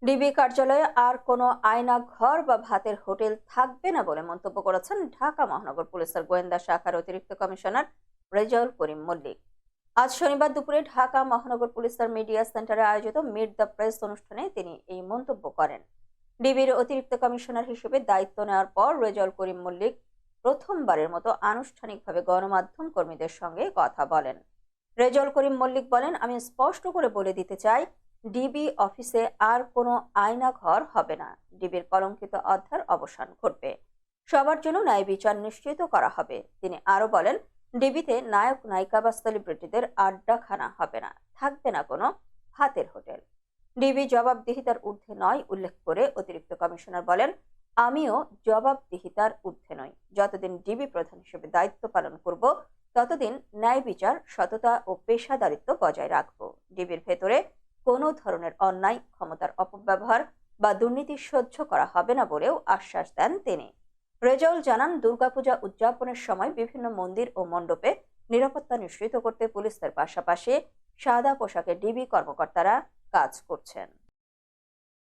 DB কার্যালয়ে আর কোনো আয়না ঘর বা ভাতের হোটেল থাকবে না বলে মন্তব্য করেছেন ঢাকা মহানগর পুলিশের গোয়েন্দা শাখার অতিরিক্ত কমিশনার রেজাউল করিম মল্লিক। আজ শনিবার দুপুরে ঢাকা মহানগর পুলিশের মিডিয়া সেন্টারে আয়োজিত মিট দ্য প্রেস অনুষ্ঠানে তিনি এই মন্তব্য করেন। ডিবির অতিরিক্ত কমিশনার হিসেবে দায়িত্ব নেওয়ার পর রেজাউল করিম মল্লিক প্রথমবারের মতো আনুষ্ঠানিকভাবে গণমাধ্যম কর্মীদের সঙ্গে কথা বলেন। রেজাউল করিম মল্লিক বলেন, আমি স্পষ্ট করে বলে দিতে চাই, ডিবি অফিসে আর কোনো আয়না ঘর হবে না। ডিবির কলঙ্কিত অধ্যায়ের অবসান ঘটবে, সবার জন্য ন্যায় বিচার নিশ্চিত করা হবে। তিনি আরো বলেন, ডিবিতে নায়ক নায়িকা বা সেলিব্রিটিদের আড্ডাখানা হবে না, থাকবে না কোনো ভাতের হোটেল। ডিবি জবাবদিহিতার ঊর্ধ্বে নয় উল্লেখ করে অতিরিক্ত কমিশনার বলেন, আমিও জবাবদিহিতার ঊর্ধ্বে নই। যতদিন ডিবি প্রধান হিসেবে দায়িত্ব পালন করব, ততদিন ন্যায় বিচার, সততা ও পেশাদারিত্ব বজায় রাখব। ডিবির ভেতরে কোনো ধরনের অন্যায়, ক্ষমতার অপব্যবহার বা দুর্নীতি সহ্য করা হবে না বলেও আশ্বাস দেন তিনি। রেজাউল জানান, দুর্গাপূজা উদযাপনের সময় বিভিন্ন মন্দির ও মণ্ডপে নিরাপত্তা নিশ্চিত করতে পুলিশের পাশাপাশি সাদা পোশাকে ডিবি কর্মকর্তারা কাজ করছেন।